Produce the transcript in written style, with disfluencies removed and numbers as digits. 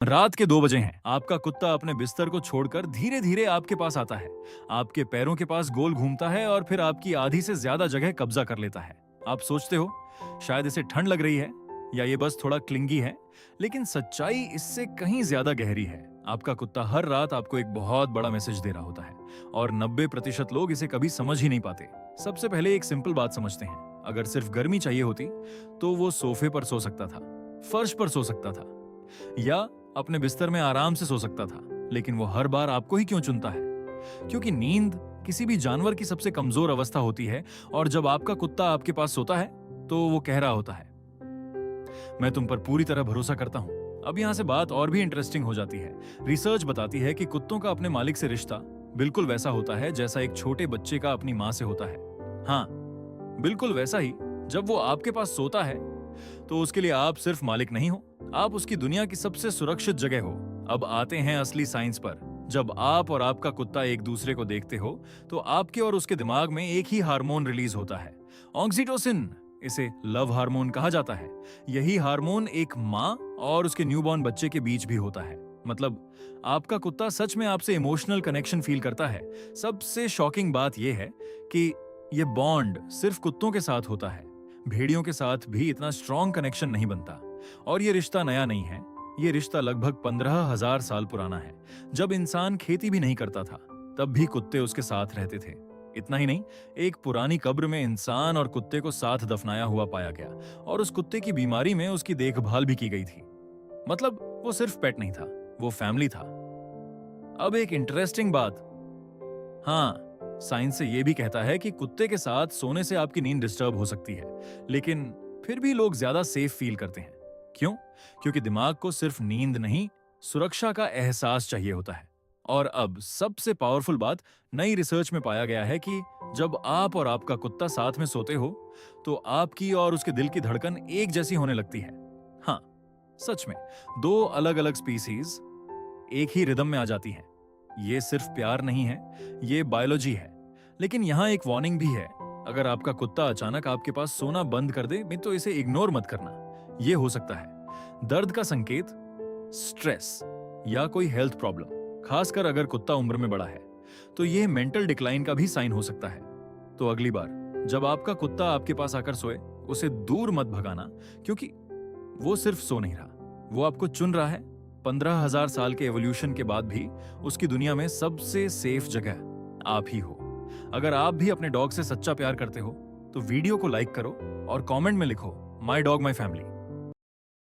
रात के 2 बजे हैं। आपका कुत्ता अपने बिस्तर को छोड़कर धीरे-धीरे आपके पास आता है। आपके पैरों के पास गोल घूमता है और फिर आपकी आधी से ज्यादा जगह कब्जा कर लेता है। आप सोचते हो, शायद इसे ठंड लग रही है या ये बस थोड़ा क्लिंगी है, लेकिन सच्चाई इससे कहीं ज्यादा गहरी है। आपका कुत्ता हर रात आपको एक बहुत बड़ा मैसेज दे रहा होता है और 90% लोग इसे कभी समझ ही नहीं पाते। सबसे पहले एक सिंपल बात समझते हैं। अगर सिर्फ गर्मी चाहिए होती, तो वो सोफे पर सो सकता था, फर्श पर सो सकता था या अपने बिस्तर में आराम से सो सकता था। लेकिन वो हर बार आपको ही क्यों चुनता है? क्योंकि नींद किसी भी जानवर की सबसे कमजोर अवस्था होती है और जब आपका कुत्ता आपके पास सोता है तो वो कह रहा होता है, मैं तुम पर पूरी तरह भरोसा करता हूं। अब यहां से बात और भी इंटरेस्टिंग हो जाती है। रिसर्च बताती है कि कुत्तों का अपने मालिक से रिश्ता बिल्कुल वैसा होता है जैसा एक छोटे बच्चे का अपनी मां से होता है। हाँ, बिल्कुल वैसा ही। जब वो आपके पास सोता है तो उसके लिए आप सिर्फ मालिक नहीं हो, आप उसकी दुनिया की सबसे सुरक्षित जगह हो। अब आते हैं असली साइंस पर। जब आप और आपका कुत्ता एक दूसरे को देखते हो तो आपके और उसके दिमाग में एक ही हार्मोन रिलीज होता है, ऑक्सीटोसिन। इसे लव हार्मोन कहा जाता है। यही हार्मोन एक माँ और उसके न्यूबॉर्न बच्चे के बीच भी होता है। मतलब आपका कुत्ता सच में आपसे इमोशनल कनेक्शन फील करता है। सबसे शॉकिंग बात यह है कि यह बॉन्ड सिर्फ कुत्तों के साथ होता है। भेड़ियों के साथ भी इतना स्ट्रॉन्ग कनेक्शन नहीं बनता। और ये रिश्ता नया नहीं है। ये रिश्ता लगभग 15,000 साल पुराना है। जब इंसान खेती भी नहीं करता था, तब भी कुत्ते उसके साथ रहते थे। इतना ही नहीं, एक पुरानी कब्र में इंसान और कुत्ते को साथ दफनाया हुआ पाया गया और उस कुत्ते की बीमारी में उसकी देखभाल भी की गई थी। मतलब वो सिर्फ पेट नहीं था, वो फैमिली था। अब एक इंटरेस्टिंग बात, हाँ, साइंस से ये भी कहता है कि कुत्ते के साथ सोने से आपकी नींद डिस्टर्ब हो सकती है, लेकिन फिर भी लोग ज्यादा सेफ फील करते हैं। क्यों? क्योंकि दिमाग को सिर्फ नींद नहीं, सुरक्षा का एहसास चाहिए होता है। और अब सबसे पावरफुल बात, नई रिसर्च में पाया गया है कि जब आप और आपका कुत्ता साथ में सोते हो, तो आपकी और उसके दिल की धड़कन एक जैसी होने लगती है। हाँ, सच में, दो अलग अलग स्पीसीज एक ही रिदम में आ जाती हैं। ये सिर्फ प्यार नहीं है, ये बायोलॉजी है। लेकिन यहाँ एक वार्निंग भी है। अगर आपका कुत्ता अचानक आपके पास सोना बंद कर दे, तो इसे इग्नोर मत करना। ये हो सकता है दर्द का संकेत, स्ट्रेस या कोई हेल्थ प्रॉब्लम। खासकर अगर कुत्ता उम्र में बड़ा है, तो यह मेंटल डिक्लाइन का भी साइन हो सकता है। तो अगली बार जब आपका कुत्ता आपके पास आकर सोए, उसे दूर मत भगाना, क्योंकि वो सिर्फ सो नहीं रहा, वो आपको चुन रहा है। 15,000 साल के एवोल्यूशन के बाद भी उसकी दुनिया में सबसे सेफ जगह आप ही हो। अगर आप भी अपने डॉग से सच्चा प्यार करते हो, तो वीडियो को लाइक करो और कमेंट में लिखो, माय डॉग माय फैमिली।